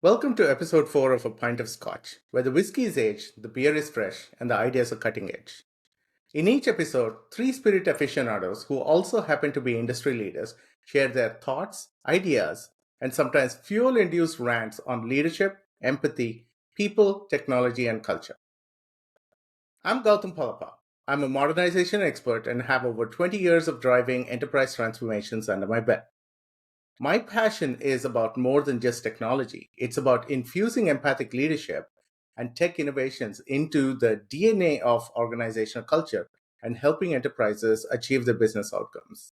Welcome to episode 4 of A Pint of Scotch, where the whiskey is aged, the beer is fresh, and the ideas are cutting edge. In each episode, three spirit aficionados who also happen to be industry leaders share their thoughts, ideas, and sometimes fuel induced rants on leadership, empathy, people, technology, and culture. I'm Gautam Palapa. I'm a modernization expert and have over 20 years of driving enterprise transformations under my belt. My passion is about more than just technology. It's about infusing empathic leadership and tech innovations into the DNA of organizational culture and helping enterprises achieve their business outcomes.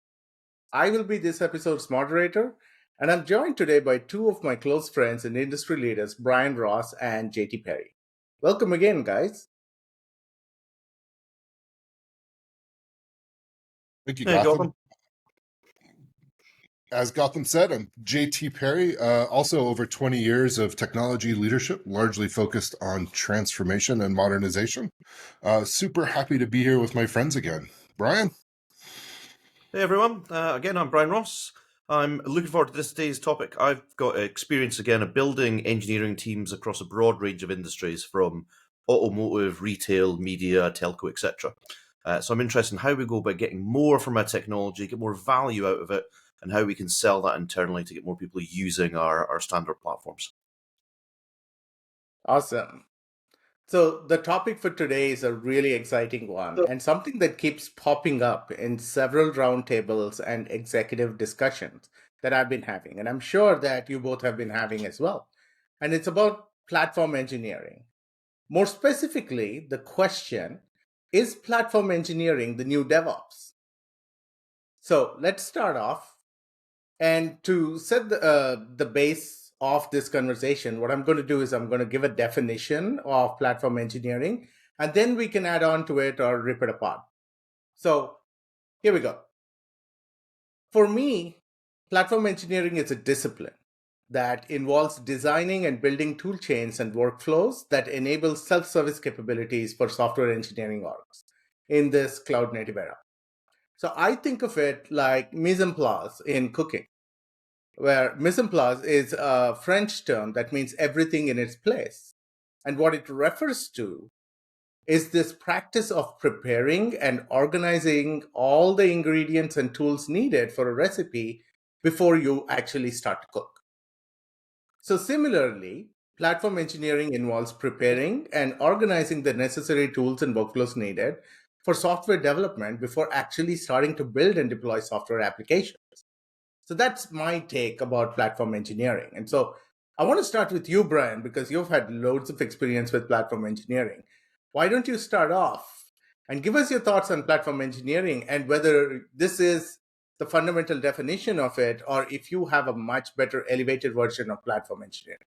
I will be this episode's moderator, and I'm joined today by two of my close friends and industry leaders, Brian Ross and JT Perry. Welcome again, guys. Thank you, Hey, Gotham. Gotham. As Gotham said, I'm JT Perry, also over 20 years of technology leadership, largely focused on transformation and modernization. Super happy to be here with my friends again. Brian? Hey, everyone. Again, I'm Brian Ross. I'm looking forward to this day's topic. I've got experience again of building engineering teams across a broad range of industries from automotive, retail, media, telco, etc. So I'm interested in how we go about getting more from our technology, get more value out of it, and how we can sell that internally to get more people using our standard platforms. Awesome. So, the topic for today is a really exciting one and something that keeps popping up in several roundtables and executive discussions that I've been having. And I'm sure that you both have been having as well. And it's about platform engineering. More specifically, the question is platform engineering the new DevOps? So, let's start off. And to set the base of this conversation, what I'm going to do is I'm going to give a definition of platform engineering, and then we can add on to it or rip it apart. So here we go. For me, platform engineering is a discipline that involves designing and building tool chains and workflows that enable self-service capabilities for software engineering orgs in this cloud native era. So I think of it like mise en place in cooking, where mise en place is a French term that means everything in its place. And what it refers to is this practice of preparing and organizing all the ingredients and tools needed for a recipe before you actually start to cook. So, similarly, platform engineering involves preparing and organizing the necessary tools and workflows needed for software development before actually starting to build and deploy software applications. So that's my take about platform engineering. And so I want to start with you, Brian, because you've had loads of experience with platform engineering. Why don't you start off and give us your thoughts on platform engineering and whether this is the fundamental definition of it, or if you have a much better elevated version of platform engineering?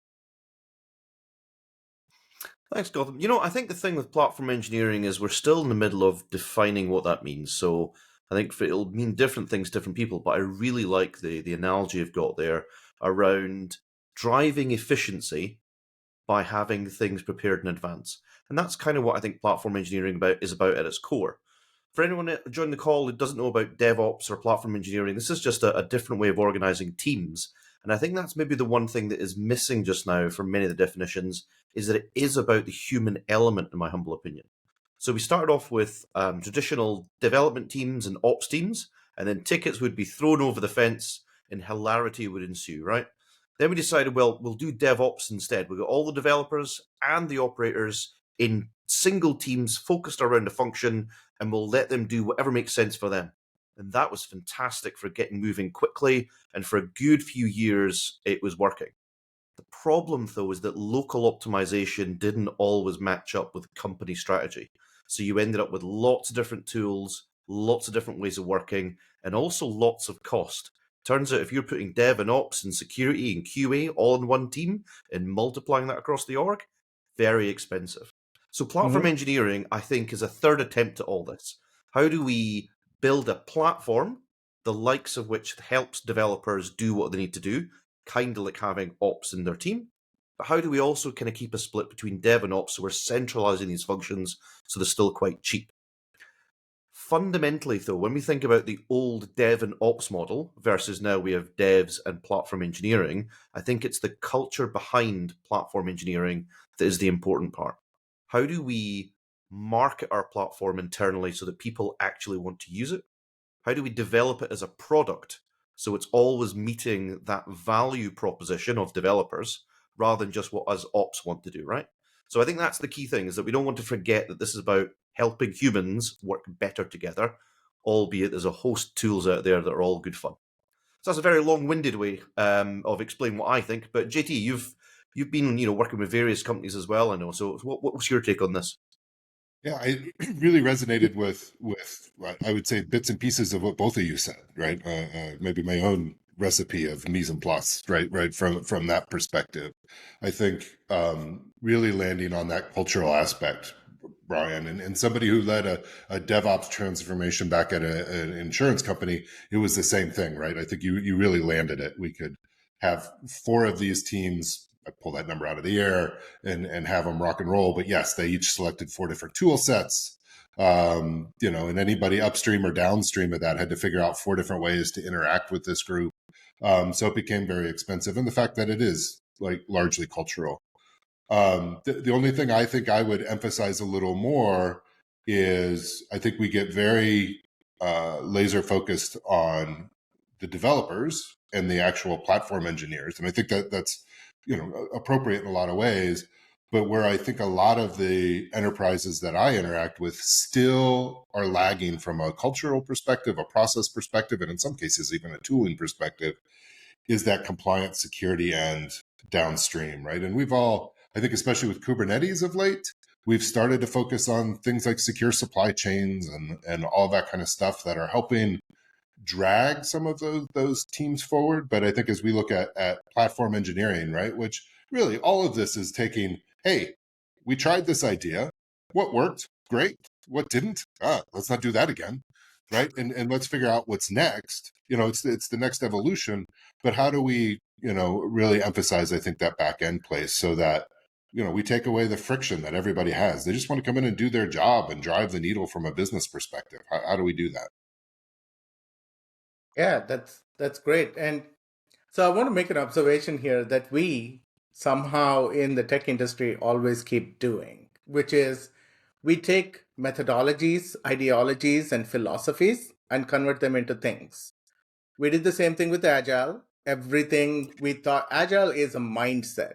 Thanks, Gotham. I think the thing with platform engineering is we're still in the middle of defining what that means. So I think it'll mean different things to different people, but I really like the analogy you've got there around driving efficiency by having things prepared in advance. And that's kind of what I think platform engineering is about at its core. For anyone joining the call who doesn't know about DevOps or platform engineering, this is just a different way of organizing teams. And I think that's maybe the one thing that is missing just now from many of the definitions is that it is about the human element, in my humble opinion. So we started off with traditional development teams and ops teams, and then tickets would be thrown over the fence and hilarity would ensue, right? Then we decided, well, we'll do DevOps instead. We've got all the developers and the operators in single teams focused around a function, and we'll let them do whatever makes sense for them. And that was fantastic for getting moving quickly, and for a good few years, it was working. The problem, though, is that local optimization didn't always match up with company strategy. So you ended up with lots of different tools, lots of different ways of working, and also lots of cost. Turns out if you're putting dev and ops and security and QA all in one team and multiplying that across the org, very expensive. So platform engineering, I think, is a third attempt at all this. How do we build a platform, the likes of which helps developers do what they need to do, kind of like having ops in their team? But how do we also kind of keep a split between dev and ops so we're centralizing these functions so they're still quite cheap? fundamentally, though, when we think about the old dev and ops model versus now we have devs and platform engineering, I think it's the culture behind platform engineering that is the important part. How do we market our platform internally so that people actually want to use it? How do we develop it as a product so it's always meeting that value proposition of developers rather than just what us ops want to do, right? So I think that's the key thing, is that we don't want to forget that this is about helping humans work better together, albeit there's a host of tools out there that are all good fun. So that's a very long-winded way of explaining what I think. But JT, you've been working with various companies as well, I know. So what was your take on this? Yeah, I really resonated with what I would say bits and pieces of what both of you said, right? Maybe my own recipe of mise en place, right, from that perspective. I think really landing on that cultural aspect, Brian, and somebody who led a DevOps transformation back at an insurance company, it was the same thing, right? I think you really landed it. We could have 4 of these teams. I pull that number out of the air and have them rock and roll. But yes, they each selected 4 different tool sets. And anybody upstream or downstream of that had to figure out 4 different ways to interact with this group. So it became very expensive. And the fact that it is like largely cultural. The only thing I think I would emphasize a little more is I think we get very laser focused on the developers and the actual platform engineers. And I think that's appropriate in a lot of ways. But where I think a lot of the enterprises that I interact with still are lagging from a cultural perspective, a process perspective, and in some cases, even a tooling perspective, is that compliance, security, and downstream, right? And we've all, I think, especially with Kubernetes of late, we've started to focus on things like secure supply chains and all that kind of stuff that are helping drag some of those teams forward. But I think as we look at platform engineering, right, which really all of this is taking, hey, we tried this idea. What worked? Great. What didn't? Let's not do that again. Right. And let's figure out what's next. It's the next evolution. But how do we, really emphasize, I think, that back end place so that, we take away the friction that everybody has. They just want to come in and do their job and drive the needle from a business perspective. How do we do that? Yeah, that's great. And so I want to make an observation here that we somehow in the tech industry always keep doing, which is we take methodologies, ideologies, and philosophies and convert them into things. We did the same thing with Agile. Everything we thought Agile is a mindset.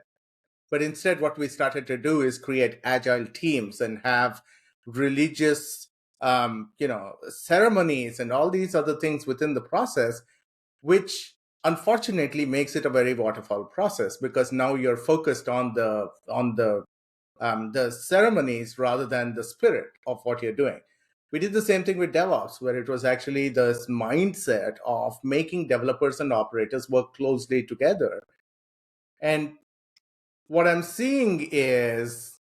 But instead, what we started to do is create Agile teams and have religious, ceremonies and all these other things within the process, which unfortunately makes it a very waterfall process because now you're focused on the ceremonies rather than the spirit of what you're doing. We did the same thing with DevOps, where it was actually this mindset of making developers and operators work closely together. And what I'm seeing is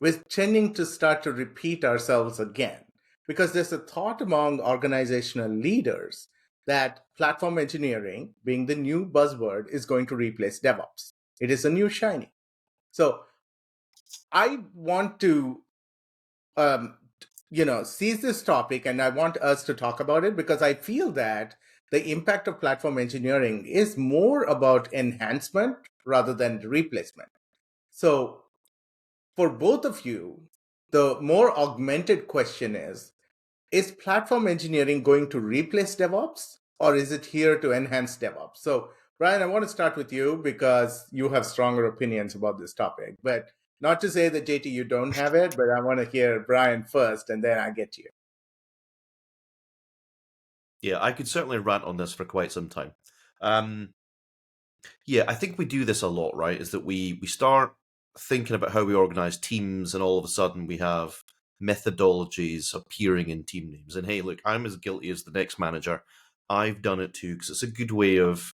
we're tending to start to repeat ourselves again because there's a thought among organizational leaders that platform engineering, being the new buzzword, is going to replace DevOps. It is a new shiny. So I want to seize this topic and I want us to talk about it because I feel that the impact of platform engineering is more about enhancement rather than replacement. So for both of you, the more augmented question is platform engineering going to replace DevOps or is it here to enhance DevOps? So Brian, I want to start with you because you have stronger opinions about this topic, but not to say that JT, you don't have it, but I want to hear Brian first and then I get to you. Yeah, I could certainly rant on this for quite some time. Yeah, I think we do this a lot, right? Is that we start thinking about how we organize teams, and all of a sudden we have methodologies appearing in team names. And hey, look, I'm as guilty as the next manager. I've done it too, because it's a good way of,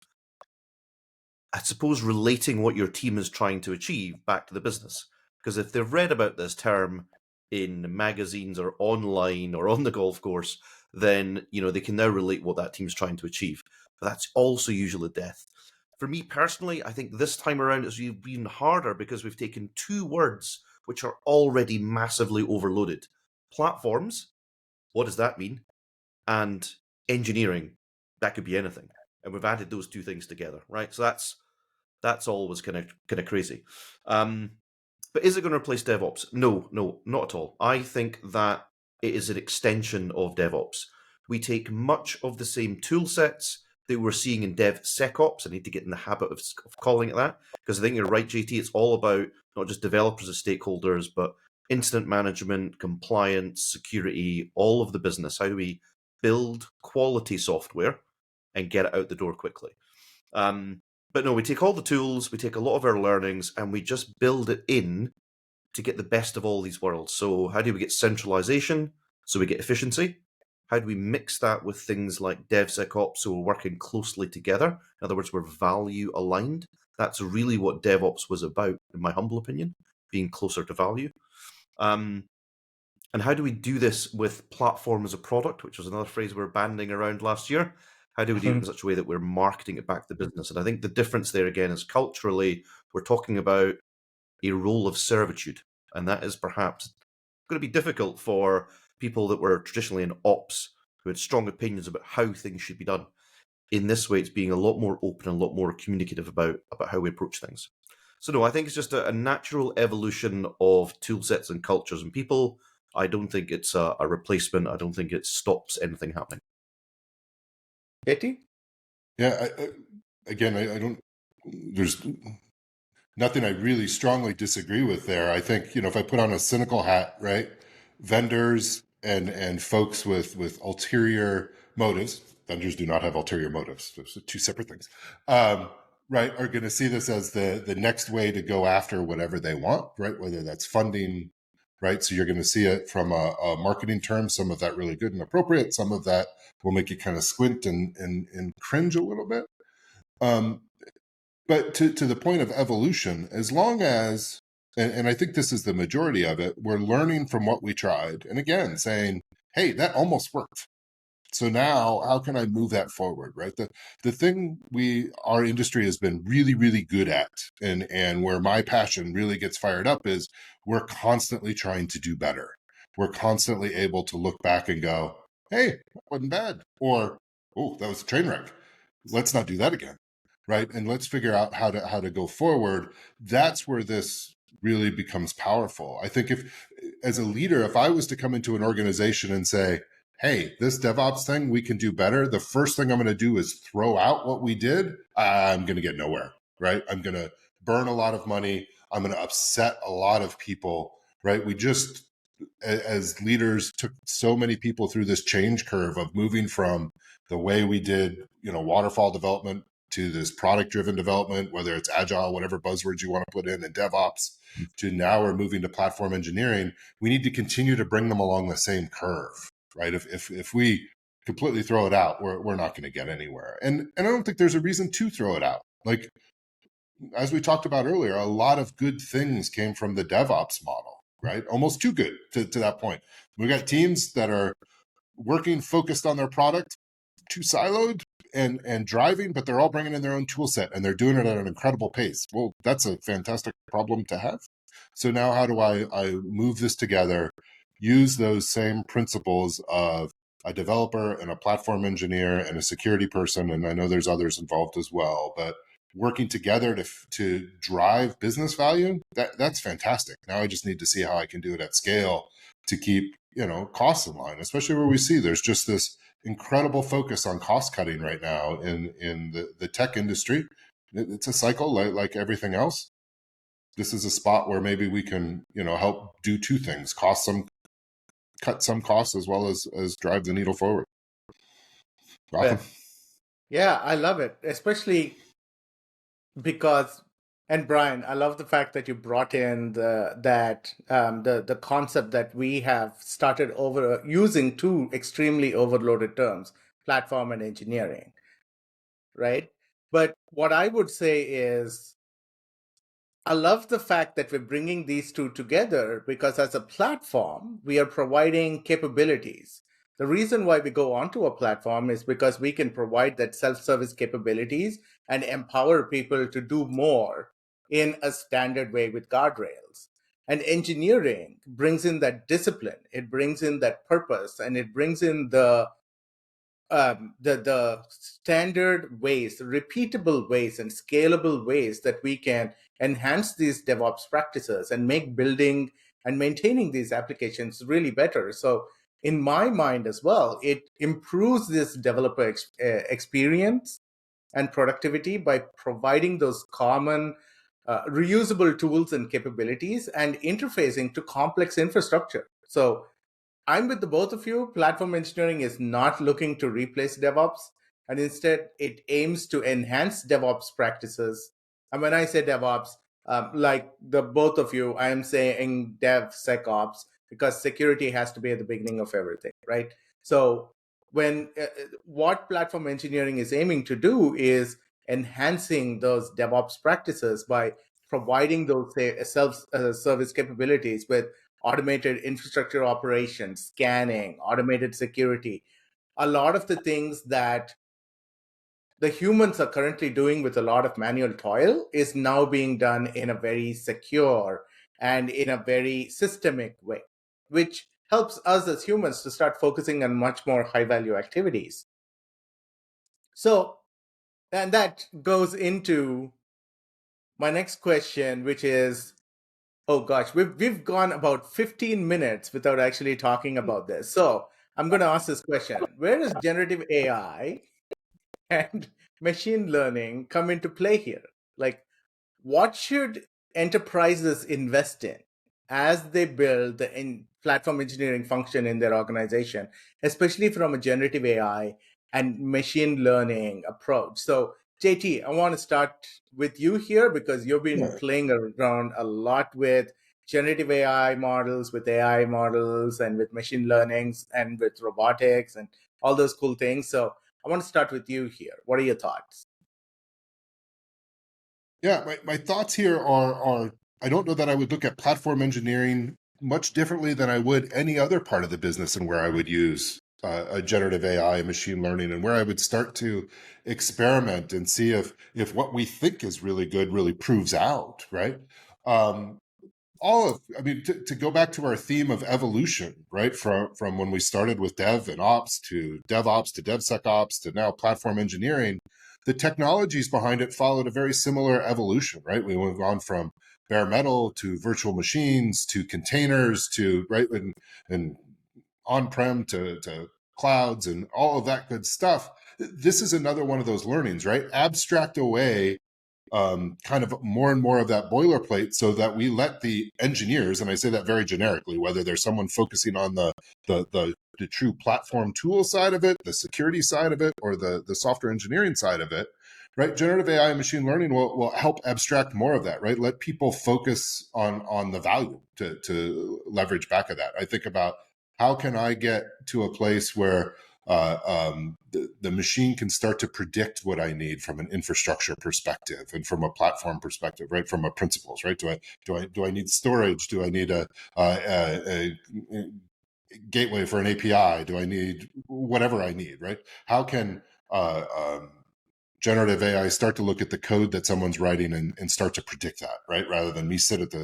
I suppose, relating what your team is trying to achieve back to the business. Because if they've read about this term in magazines or online or on the golf course, then they can now relate what that team's trying to achieve. But that's also usually death. For me personally, I think this time around it's been harder because we've taken 2 words which are already massively overloaded. Platforms, what does that mean? and engineering, that could be anything. And we've added those two things together, right? So that's always kind of crazy. But is it going to replace DevOps? No, not at all. I think that it is an extension of DevOps. We take much of the same tool sets that we're seeing in DevSecOps. I need to get in the habit of calling it that, because I think you're right, JT. It's all about not just developers as stakeholders, but incident management, compliance, security, all of the business. How do we build quality software and get it out the door quickly? But no, we take all the tools, we take a lot of our learnings, and we just build it in to get the best of all these worlds. So how do we get centralization so we get efficiency? How do we mix that with things like DevSecOps so we're working closely together? In other words, we're value aligned. That's really what DevOps was about, in my humble opinion, being closer to value. And how do we do this with platform as a product, which was another phrase we were banding around last year? How do we do it in such a way that we're marketing it back to the business? And I think the difference there again is culturally, we're talking about a role of servitude. And that is perhaps going to be difficult for people that were traditionally in ops who had strong opinions about how things should be done. In this way, it's being a lot more open and a lot more communicative about how we approach things. So no, I think it's just a natural evolution of tool sets and cultures and people. I don't think it's a replacement. I don't think it stops anything happening. Betty? Yeah, I don't, there's nothing I really strongly disagree with there. I think, if I put on a cynical hat, right, vendors and folks with ulterior motives, vendors do not have ulterior motives. Those are two separate things, right, are going to see this as the next way to go after whatever they want, right, whether that's funding, right? So you're going to see it from a marketing term, some of that really good and appropriate, some of that will make you kind of squint and cringe a little bit. But to the point of evolution, as long as, and I think this is the majority of it, we're learning from what we tried. And again, saying, hey, that almost worked. So now how can I move that forward, right? The thing our industry has been really, really good at, and where my passion really gets fired up is we're constantly trying to do better. We're constantly able to look back and go, hey, that wasn't bad. Or, oh, that was a train wreck. Let's not do that again. Right. And let's figure out how to go forward. That's where this really becomes powerful. I think as a leader, if I was to come into an organization and say, hey, this DevOps thing, we can do better, the first thing I'm going to do is throw out what we did, I'm going to get nowhere, right? I'm going to burn a lot of money. I'm going to upset a lot of people, right? We just, as leaders, took so many people through this change curve of moving from the way we did, waterfall development to this product-driven development, whether it's agile, whatever buzzwords you want to put in, and DevOps, to now we're moving to platform engineering. We need to continue to bring them along the same curve, right? If we completely throw it out, we're not going to get anywhere. And I don't think there's a reason to throw it out. Like, as we talked about earlier, a lot of good things came from the DevOps model, right? Almost too good to that point. We've got teams that are working focused on their product, too siloed and driving, but they're all bringing in their own tool set and they're doing it at an incredible pace. Well, that's a fantastic problem to have. So now how do I move this together, use those same principles of a developer and a platform engineer and a security person, and I know there's others involved as well, but working together to drive business value, that's fantastic. Now I just need to see how I can do it at scale to keep costs in line, especially where we see there's just this incredible focus on cost cutting right now in the tech industry. It's a cycle like everything else. This is a spot where maybe we can help do two things: cut some costs as well as drive the needle forward. Welcome. Yeah, I love it, especially because, and Brian, I love the fact that you brought in the concept that we have started using two extremely overloaded terms, platform and engineering, right? But what I would say is, I love the fact that we're bringing these two together because as a platform, we are providing capabilities. The reason why we go onto a platform is because we can provide that self-service capabilities and empower people to do more in a standard way with guardrails. And engineering brings in that discipline, it brings in that purpose, and it brings in the the standard ways, repeatable ways, and scalable ways that we can enhance these DevOps practices and make building and maintaining these applications really better. So, in my mind as well, it improves this developer experience and productivity by providing those common reusable tools and capabilities and interfacing to complex infrastructure. So I'm with the both of you. Platform engineering is not looking to replace DevOps, and instead it aims to enhance DevOps practices. And when I say DevOps, like the both of you, I am saying DevSecOps because security has to be at the beginning of everything, right? So when what platform engineering is aiming to do is enhancing those DevOps practices by providing those say, self-service capabilities with automated infrastructure operations, scanning, automated security, a lot of the things that the humans are currently doing with a lot of manual toil is now being done in a very secure and in a very systemic way, which helps us as humans to start focusing on much more high value activities. So, and that goes into my next question, which is, oh gosh, we've gone about 15 minutes without actually talking about this. So I'm going to ask this question: where does generative AI and machine learning come into play here? Like, what should enterprises invest in as they build the platform engineering function in their organization, especially from a generative AI and machine learning approach? So, JT, I want to start with you here because you've been playing around a lot with generative AI models, with AI models, and with machine learnings, and with robotics, and all those cool things. So, I want to start with you here. What are your thoughts? Yeah, my thoughts here are I don't know that I would look at platform engineering much differently than I would any other part of the business, and where I would use a generative AI and machine learning, and where I would start to experiment and see if what we think is really good really proves out, right? I mean, to go back to our theme of evolution, right? From when we started with dev and ops to DevOps to DevSecOps to now platform engineering, the technologies behind it followed a very similar evolution, right? We went on from bare metal to virtual machines to containers to, right, and on-prem to clouds and all of that good stuff. This is another one of those learnings, right? Abstract away kind of more and more of that boilerplate so that we let the engineers, and I say that very generically, whether there's someone focusing on the true platform tool side of it, the security side of it, or the software engineering side of it, right? Generative AI and machine learning will help abstract more of that, right? Let people focus on the value to leverage back of that. I think about how can I get to a place where the machine can start to predict what I need from an infrastructure perspective and from a platform perspective, right? From a principles, right? Do I need storage? Do I need a gateway for an API? Do I need whatever I need, right? How can generative AI start to look at the code that someone's writing and start to predict that, right? Rather than me sit at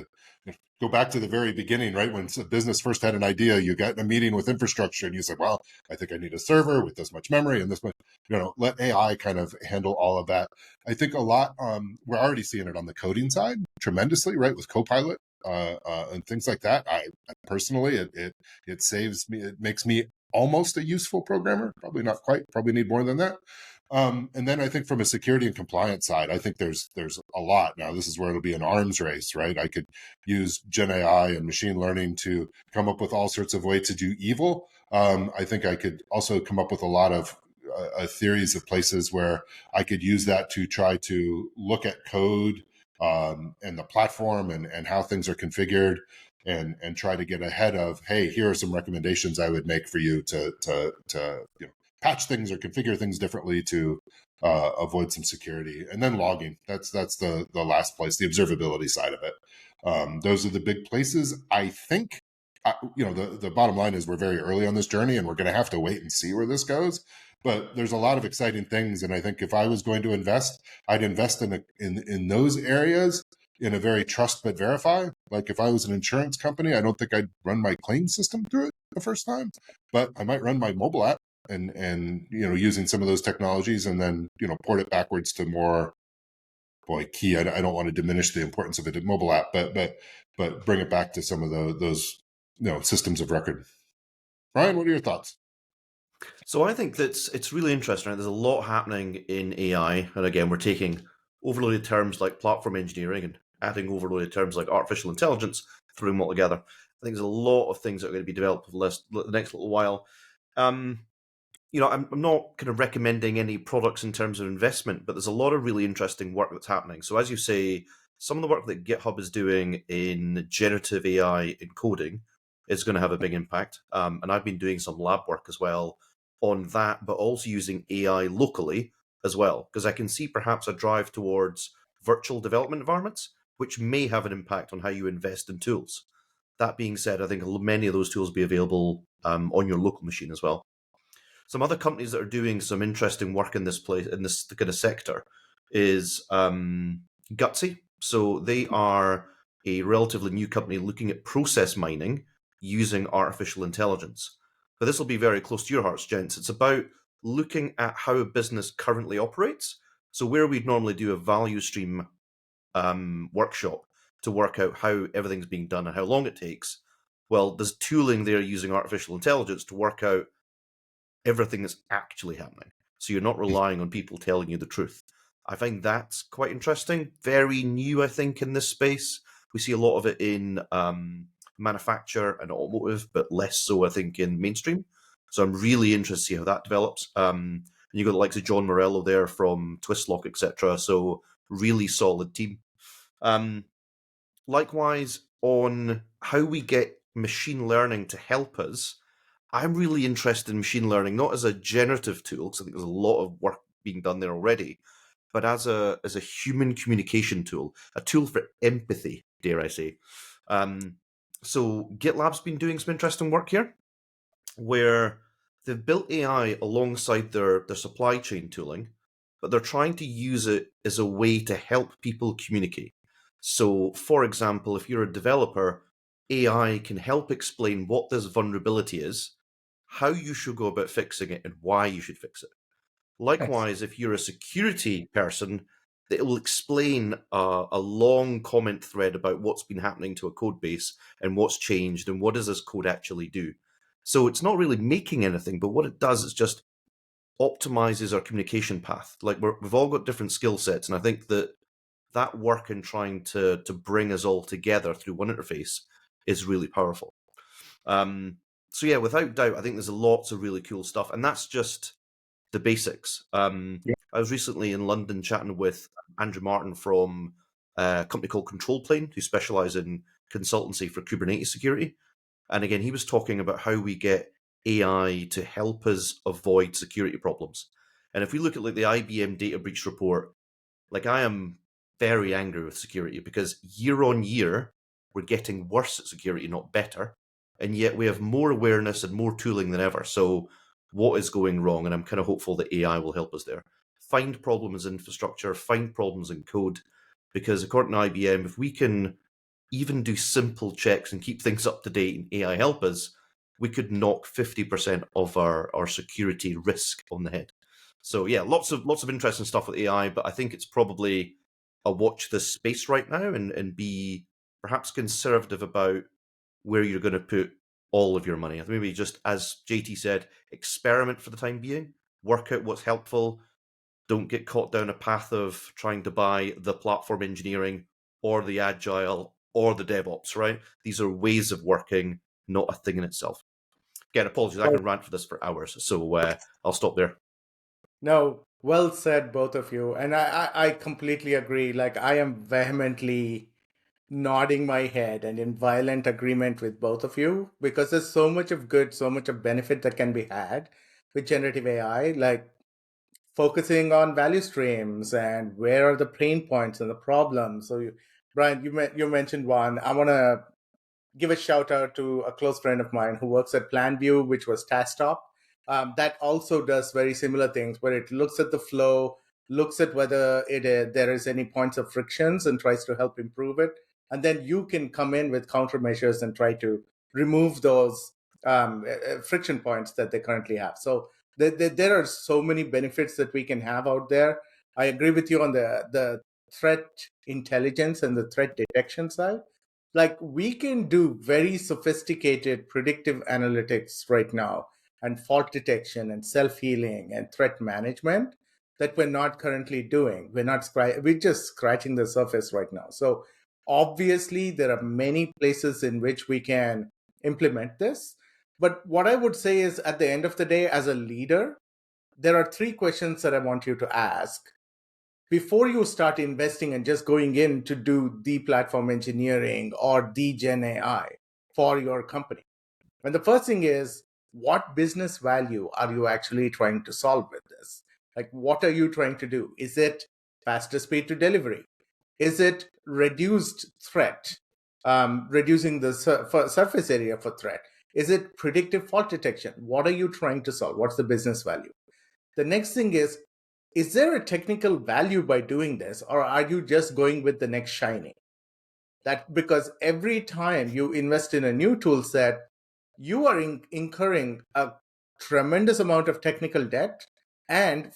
go back to the very beginning, right? When a business first had an idea, you got in a meeting with infrastructure and you said, well, I think I need a server with this much memory and this much, let AI kind of handle all of that. I think a lot, we're already seeing it on the coding side tremendously, right? With Copilot and things like that. I personally, it saves me, it makes me almost a useful programmer. Probably not quite, probably need more than that. And then I think from a security and compliance side, I think there's a lot. Now, this is where it'll be an arms race, right? I could use Gen AI and machine learning to come up with all sorts of ways to do evil. I think I could also come up with a lot of theories of places where I could use that to try to look at code and the platform and how things are configured and try to get ahead of, hey, here are some recommendations I would make for you to patch things or configure things differently to avoid some security. And then logging, that's the last place, the observability side of it. Those are the big places. I think, the bottom line is we're very early on this journey and we're going to have to wait and see where this goes. But there's a lot of exciting things. And I think if I was going to invest, I'd invest in those areas in a very trust but verify. Like if I was an insurance company, I don't think I'd run my claim system through it the first time, but I might run my mobile app and using some of those technologies, and then port it backwards to more key. I don't want to diminish the importance of a mobile app, but bring it back to some of those systems of record. Ryan, what are your thoughts? So I think that it's really interesting. Right? There's a lot happening in AI, and again, we're taking overloaded terms like platform engineering and adding overloaded terms like artificial intelligence, throwing them all together. I think there's a lot of things that are going to be developed over the next little while. I'm not kind of recommending any products in terms of investment, but there's a lot of really interesting work that's happening. So as you say, some of the work that GitHub is doing in generative AI encoding is going to have a big impact. And I've been doing some lab work as well on that, but also using AI locally as well, because I can see perhaps a drive towards virtual development environments, which may have an impact on how you invest in tools. That being said, I think many of those tools will be available on your local machine as well. Some other companies that are doing some interesting work in this place, in this kind of sector, is Gutsy. So they are a relatively new company looking at process mining using artificial intelligence. But this will be very close to your hearts, gents. It's about looking at how a business currently operates. So where we'd normally do a value stream workshop to work out how everything's being done and how long it takes, well, there's tooling there using artificial intelligence to work out everything that's actually happening. So you're not relying on people telling you the truth. I find that's quite interesting. Very new, I think, in this space. We see a lot of it in manufacture and automotive, but less so, I think, in mainstream. So I'm really interested to see how that develops. And you've got the likes of John Morello there from Twistlock, etc. So really solid team. Likewise, on how we get machine learning to help us, I'm really interested in machine learning, not as a generative tool, because I think there's a lot of work being done there already, but as a human communication tool, a tool for empathy, dare I say. So GitLab's been doing some interesting work here, where they've built AI alongside their supply chain tooling, but they're trying to use it as a way to help people communicate. So, for example, if you're a developer, AI can help explain what this vulnerability is, how you should go about fixing it, and why you should fix it. Nice. Likewise, if you're a security person, it will explain a long comment thread about what's been happening to a code base and what's changed and what does this code actually do. So it's not really making anything, but what it does is just optimizes our communication path. Like we've all got different skill sets, and I think that work in trying to bring us all together through one interface is really powerful. So yeah, without doubt, I think there's lots of really cool stuff, and that's just the basics. Yeah. I was recently in London chatting with Andrew Martin from a company called Control Plane, who specialize in consultancy for Kubernetes security. And again, he was talking about how we get AI to help us avoid security problems. And if we look at like the IBM data breach report, like I am very angry with security because year on year, we're getting worse at security, not better. And yet we have more awareness and more tooling than ever. So what is going wrong? And I'm kind of hopeful that AI will help us there. Find problems in infrastructure, find problems in code, because according to IBM, if we can even do simple checks and keep things up to date and AI help us, we could knock 50% of our security risk on the head. So yeah, lots of interesting stuff with AI, but I think it's probably a watch this space right now and be perhaps conservative about where you're going to put all of your money. Maybe just, as JT said, experiment for the time being, work out what's helpful. Don't get caught down a path of trying to buy the platform engineering or the agile or the DevOps, right? These are ways of working, not a thing in itself. Again, apologies, I Well, can rant for this for hours, so I'll stop there. no, well said, both of you. And I completely agree. Like, I am vehemently nodding my head and in violent agreement with both of you because there's so much of good, so much of benefit that can be had with generative AI, like focusing on value streams and where are the pain points and the problems. So, Brian, you mentioned one. I want to give a shout out to a close friend of mine who works at PlanView, which was TaskTop. That also does very similar things where it looks at the flow, looks at whether there is any points of frictions and tries to help improve it. And then you can come in with countermeasures and try to remove those friction points that they currently have. So There are so many benefits that we can have out there. I agree with you on the threat intelligence and the threat detection side. Like, we can do very sophisticated predictive analytics right now, and fault detection and self-healing and threat management that we're not currently doing. We're just scratching the surface right now. So obviously there are many places in which we can implement this. But what I would say is, at the end of the day, as a leader, there are three questions that I want you to ask before you start investing and just going in to do the platform engineering or the Gen AI for your company. And the first thing is, what business value are you actually trying to solve with this? Like, what are you trying to do? Is it faster speed to delivery? Is it reduced threat, reducing the surface area for threat? Is it predictive fault detection? What are you trying to solve? What's the business value? The next thing is there a technical value by doing this, or are you just going with the next shiny? That because every time you invest in a new tool set, you are incurring a tremendous amount of technical debt and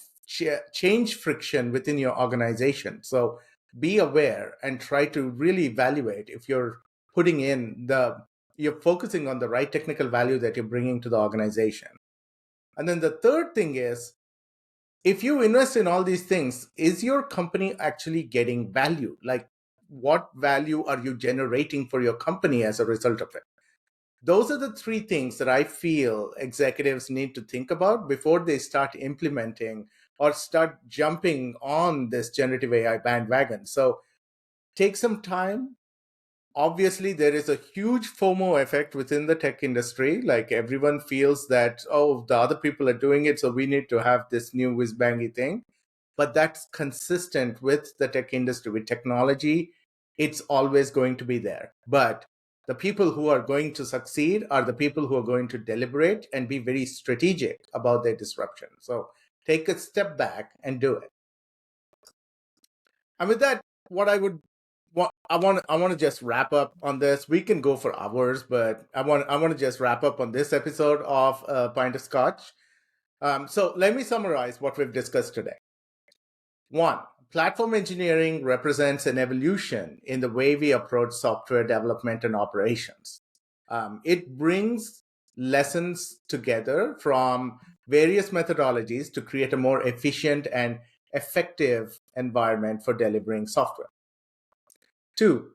change friction within your organization. So be aware and try to really evaluate if you're you're focusing on the right technical value that you're bringing to the organization. And then the third thing is, if you invest in all these things, is your company actually getting value? Like, what value are you generating for your company as a result of it? Those are the three things that I feel executives need to think about before they start implementing or start jumping on this generative AI bandwagon. So take some time. Obviously, there is a huge FOMO effect within the tech industry. Like, everyone feels that, oh, the other people are doing it, so we need to have this new whiz bangy thing. But that's consistent with the tech industry, with technology. It's always going to be there. But the people who are going to succeed are the people who are going to deliberate and be very strategic about their disruption. So take a step back and do it. And with that, what I would I want to just wrap up on this. We can go for hours, but I want to just wrap up on this episode of A Pint of Scotch. So let me summarize what we've discussed today. One, platform engineering represents an evolution in the way we approach software development and operations. It brings lessons together from various methodologies to create a more efficient and effective environment for delivering software. Two,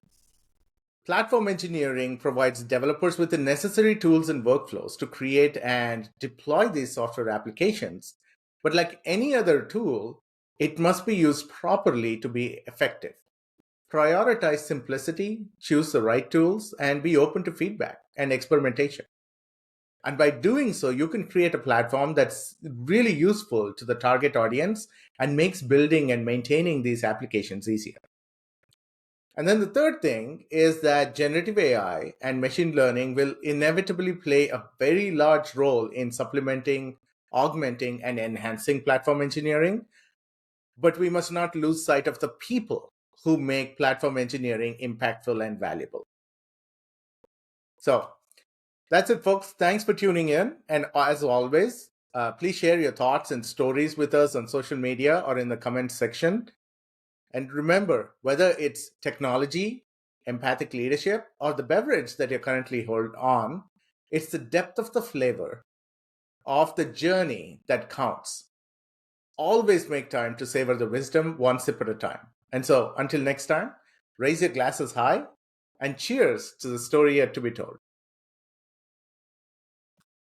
platform engineering provides developers with the necessary tools and workflows to create and deploy these software applications. But like any other tool, it must be used properly to be effective. Prioritize simplicity, choose the right tools, and be open to feedback and experimentation. And by doing so, you can create a platform that's really useful to the target audience and makes building and maintaining these applications easier. And then the third thing is that generative AI and machine learning will inevitably play a very large role in supplementing, augmenting, and enhancing platform engineering. But we must not lose sight of the people who make platform engineering impactful and valuable. So that's it, folks. Thanks for tuning in. And as always, please share your thoughts and stories with us on social media or in the comments section. And remember, whether it's technology, empathic leadership, or the beverage that you currently hold on, it's the depth of the flavor of the journey that counts. Always make time to savor the wisdom one sip at a time. And so until next time, raise your glasses high and cheers to the story yet to be told.